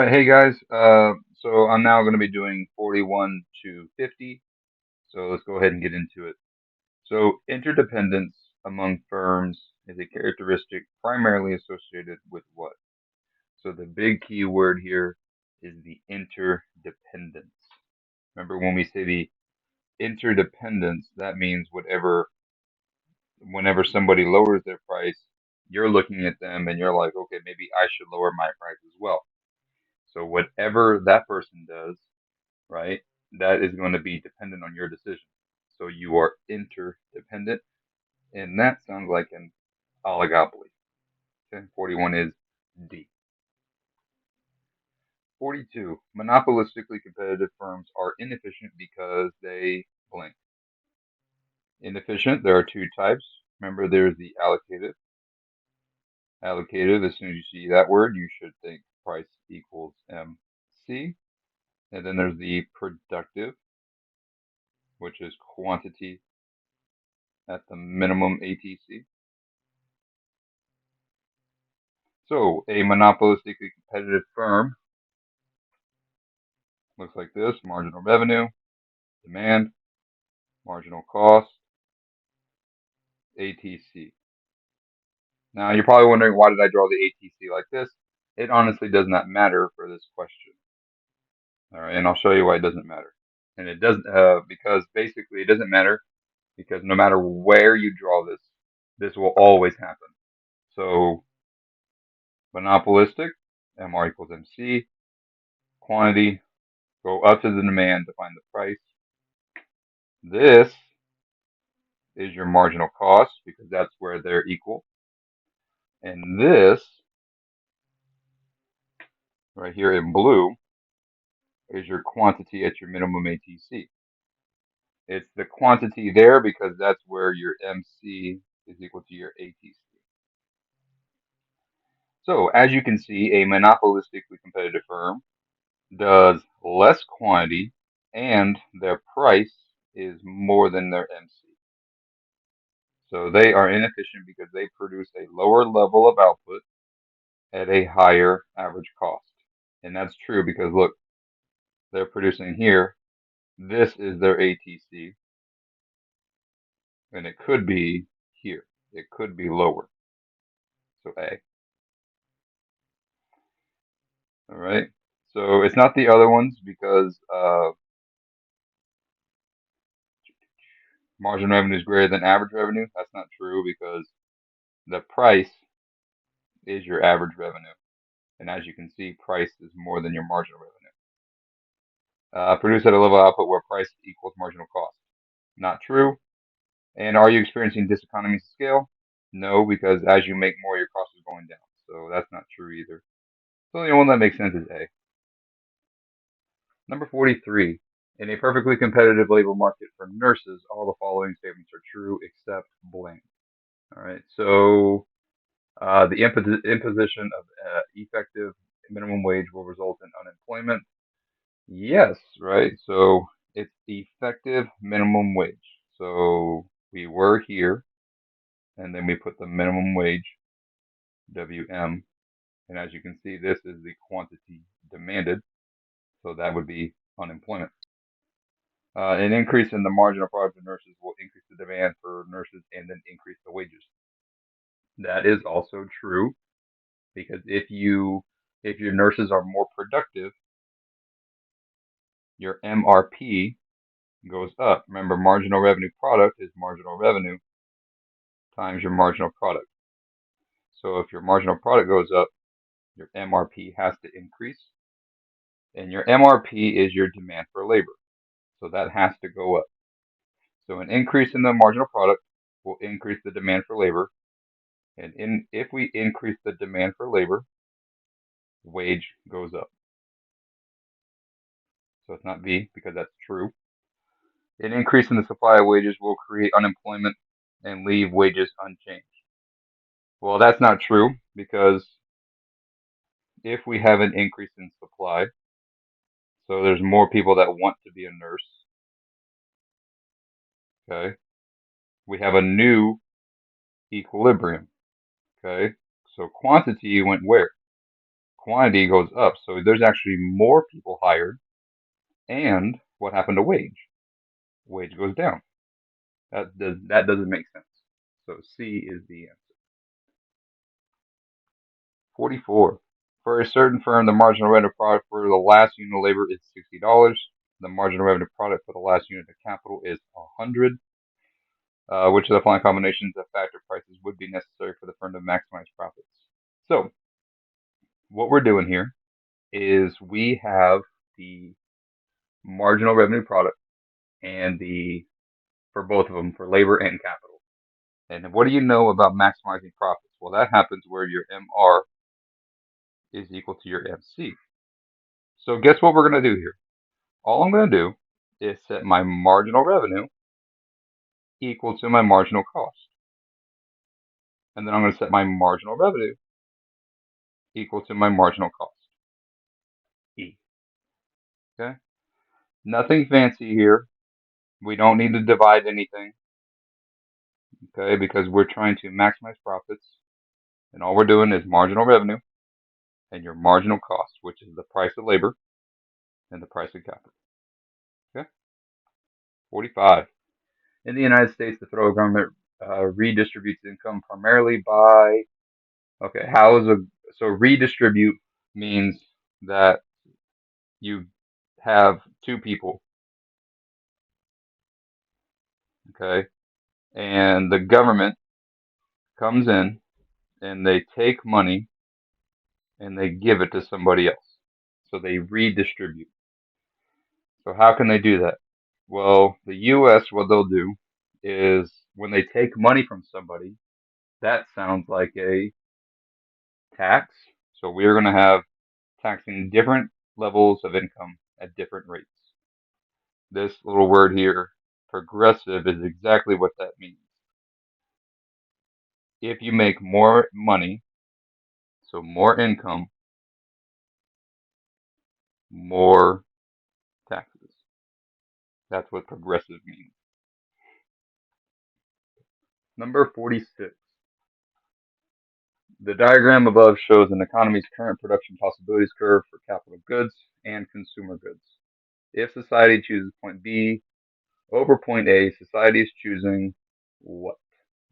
right, hey guys. So I'm now going to be doing 41 to 50. So let's go ahead and get into it. So interdependence among firms is a characteristic primarily associated with what? So the big key word here is the interdependence. Remember when we say the interdependence, that means whenever somebody lowers their price, you're looking at them and you're like, okay, maybe I should lower my price as well. So whatever that person does, right? That is going to be dependent on your decision. So you are interdependent, and that sounds like an oligopoly. Okay, 41 is D. 42. Monopolistically competitive firms are inefficient because they blank. Inefficient, there are two types. Remember, there's the allocative. Allocative, as soon as you see that word, you should think price equals MC. And then there's the productive, which is quantity at the minimum ATC. So a monopolistically competitive firm looks like this: marginal revenue, demand, marginal cost, ATC. Now you're probably wondering, why did I draw the ATC like this? It honestly does not matter for this question. All right, and I'll show you why it doesn't matter. And it doesn't because basically it doesn't matter because no matter where you draw this, this will always happen. So monopolistic, MR equals MC, quantity, go up to the demand to find the price. This is your marginal cost because that's where they're equal. And this right here in blue is your quantity at your minimum ATC. It's the quantity there because that's where your MC is equal to your ATC. So as you can see, a monopolistically competitive firm does less quantity and their price is more than their MC. So they are inefficient because they produce a lower level of output at a higher average cost. And that's true because look, they're producing here. This is their ATC, and it could be here. It could be lower. So A. All right. So it's not the other ones because margin revenue is greater than average revenue. That's not true because the price is your average revenue. And as you can see, price is more than your marginal revenue. Produce at a level of output where price equals marginal cost. Not true. And are you experiencing diseconomies of scale? No, because as you make more, your cost is going down. So that's not true either. So the only one that makes sense is A. Number 43. In a perfectly competitive labor market for nurses, all the following statements are true except blank. All right. So the imposition of effective minimum wage will result in unemployment. Yes, right. So it's effective minimum wage. So we were here, and then we put the minimum wage, WM. And as you can see, this is the quantity demanded. So that would be unemployment. An increase in the marginal product of nurses will increase the demand for nurses and then increase the wages. That is also true because if your nurses are more productive, your MRP goes up. Remember, marginal revenue product is marginal revenue times your marginal product. So if your marginal product goes up, your MRP has to increase. And your MRP is your demand for labor. So that has to go up. So an increase in the marginal product will increase the demand for labor. And if we increase the demand for labor, wage goes up. So it's not B because that's true. An increase in the supply of wages will create unemployment and leave wages unchanged. Well, that's not true because if we have an increase in supply, so there's more people that want to be a nurse, okay, we have a new equilibrium, okay? So quantity went where? quantity goes up. So there's actually more people hired. And what happened to wage? Wage goes down. That doesn't make sense. So C is the answer. 44. For a certain firm, the marginal revenue product for the last unit of labor is $60. The marginal revenue product for the last unit of capital is 100. Which of the following combinations of factor prices would be necessary for the firm to maximize profits? So what we're doing here is we have the marginal revenue product and the for both of them for labor and capital. And what do you know about maximizing profits? Well, that happens where your MR is equal to your MC. So guess what we're going to do here? All I'm going to do is set my marginal revenue equal to my marginal cost. And then I'm going to set my marginal revenue equal to my marginal cost. E. Okay? Nothing fancy here. We don't need to divide anything. Okay? Because we're trying to maximize profits. And all we're doing is marginal revenue and your marginal cost, which is the price of labor and the price of capital. Okay? 45. In the United States, the federal government redistributes income primarily by, okay, so redistribute means that you have two people, okay, and the government comes in and they take money and they give it to somebody else. So they redistribute. So how can they do that? Well, the US, what they'll do is when they take money from somebody, that sounds like a tax. So we're going to have taxing different levels of income at different rates. This little word here, progressive, is exactly what that means. If you make more money, so more income, more taxes. That's what progressive means. Number 46. The diagram above shows an economy's current production possibilities curve for capital goods and consumer goods. If society chooses point B over point A, society is choosing what?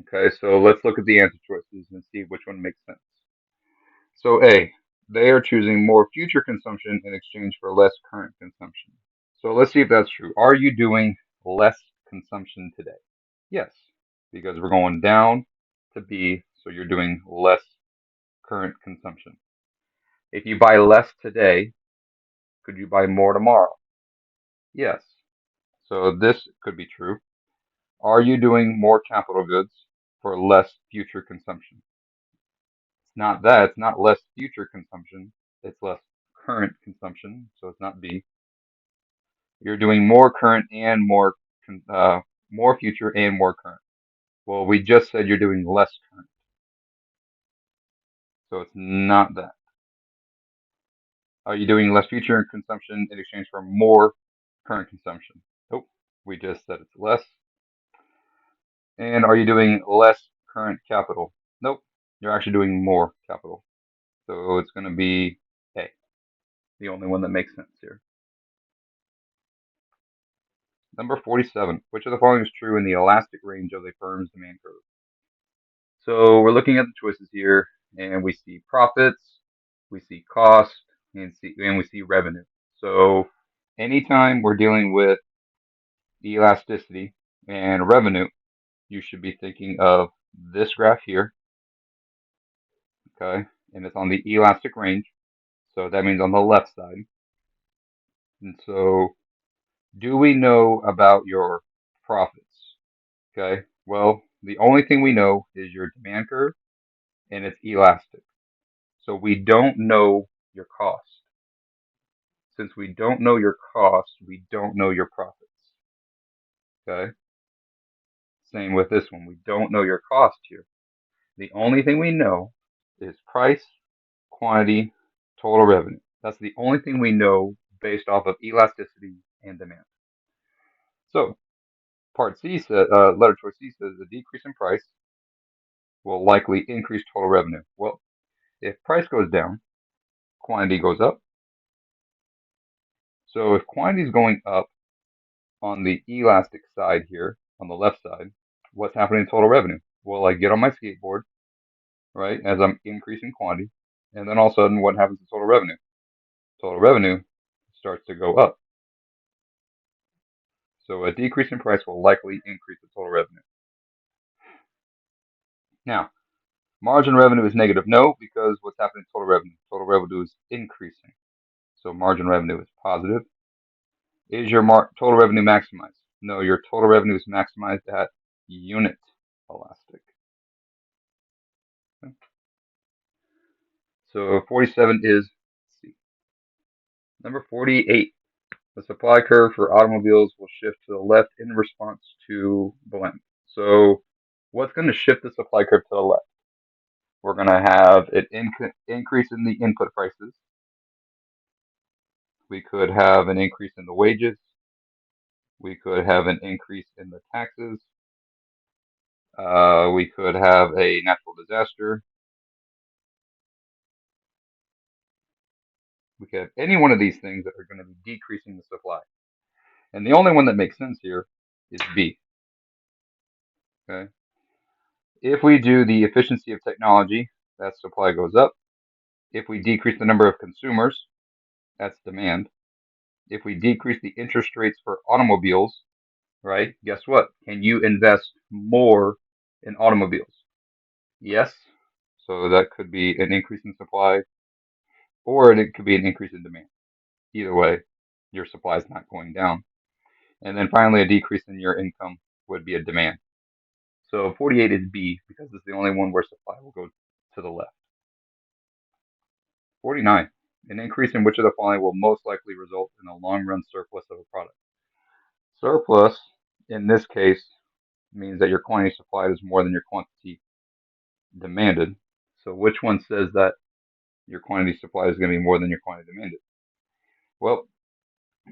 Okay, so let's look at the answer choices and see which one makes sense. So A, they are choosing more future consumption in exchange for less current consumption. So let's see if that's true. Are you doing less consumption today? Yes, because we're going down to B, so you're doing less current consumption. If you buy less today, could you buy more tomorrow? Yes. So this could be true. Are you doing more capital goods for less future consumption? It's not that. It's not less future consumption. It's less current consumption. So it's not B. You're doing more current and more future and more current. Well, we just said you're doing less current. So it's not that. Are you doing less future consumption in exchange for more current consumption? Nope. We just said it's less. And are you doing less current capital? Nope. You're actually doing more capital. So it's going to be A, the only one that makes sense here. Number 47. Which of the following is true in the elastic range of a firm's demand curve? So we're looking at the choices here, and we see profits, we see cost, and we see revenue. So anytime we're dealing with elasticity and revenue, you should be thinking of this graph here, okay? And it's on the elastic range, so that means on the left side. And so, do we know about your profits? Okay, well, the only thing we know is your demand curve, and it's elastic. So we don't know your cost. Since we don't know your cost, we don't know your profits. Okay? Same with this one. We don't know your cost here. The only thing we know is price, quantity, total revenue. That's the only thing we know based off of elasticity and demand. So, part C says, letter choice C says the decrease in price will likely increase total revenue. Well, if price goes down, quantity goes up. So if quantity is going up on the elastic side here, on the left side, what's happening to total revenue? Well, I get on my skateboard, right, as I'm increasing quantity, and then all of a sudden, what happens to total revenue? Total revenue starts to go up. So a decrease in price will likely increase the total revenue. Now, margin revenue is negative. No, because what's happening to total revenue? Total revenue is increasing. So margin revenue is positive. Is your total revenue maximized? No, your total revenue is maximized at unit elastic. Okay. So 47 is C. Number 48. The supply curve for automobiles will shift to the left in response to blend. So what's going to shift the supply curve to the left? We're going to have an increase in the input prices. We could have an increase in the wages. We could have an increase in the taxes. We could have a natural disaster. We could have any one of these things that are going to be decreasing the supply. And the only one that makes sense here is B. Okay. If we do the efficiency of technology, that supply goes up. If we decrease the number of consumers, that's demand. If we decrease the interest rates for automobiles, right, guess what? Can you invest more in automobiles? Yes. So that could be an increase in supply, or it could be an increase in demand. Either way, your supply is not going down. And then finally, a decrease in your income would be a demand. So 48 is B because it's the only one where supply will go to the left. 49. An increase in which of the following will most likely result in a long-run surplus of a product. Surplus, in this case, means that your quantity supplied is more than your quantity demanded. So which one says that your quantity supplied is going to be more than your quantity demanded? Well,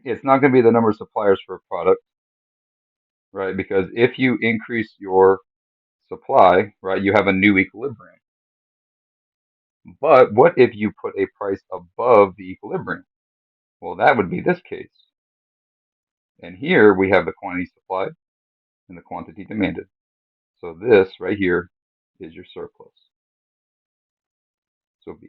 it's not going to be the number of suppliers for a product, right? Because if you increase your supply, right, you have a new equilibrium. But what if you put a price above the equilibrium? Well, that would be this case. And here we have the quantity supplied and the quantity demanded. So this right here is your surplus. So B.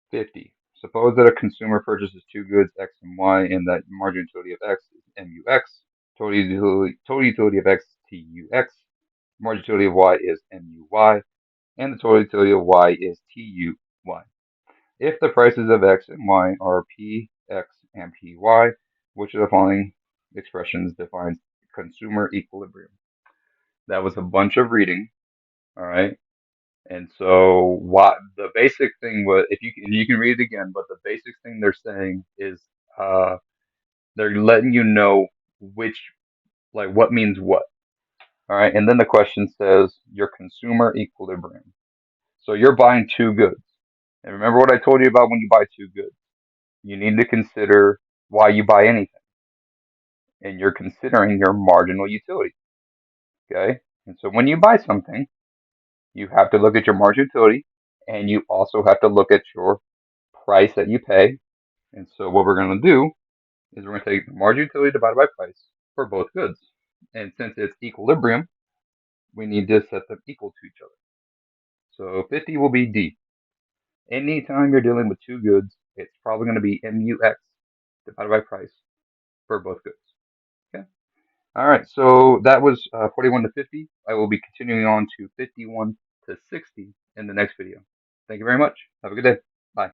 50. Suppose that a consumer purchases two goods, X and Y, and that margin utility of X is MUX, total utility of X is TUX, margin utility of Y is MUY, and the total utility of Y is TUY. If the prices of X and Y are PX and PY, which of the following expressions defines consumer equilibrium? That was a bunch of reading, all right? And so what the basic thing was, if you can read it again, but the basic thing they're saying is uh, they're letting you know which, like, what means what. All right. And then the question says your consumer equilibrium. So you're buying two goods. And remember what I told you about when you buy two goods. You need to consider why you buy anything. And you're considering your marginal utility. Okay. And so when you buy something, you have to look at your marginal utility and you also have to look at your price that you pay. And so what we're going to do is we're going to take the margin utility divided by price for both goods. And since it's equilibrium, we need to set them equal to each other. So 50 will be D. Anytime you're dealing with two goods, it's probably going to be MUX divided by price for both goods. Okay. All right. So that was 41 to 50. I will be continuing on to 51 to 60 in the next video. Thank you very much. Have a good day.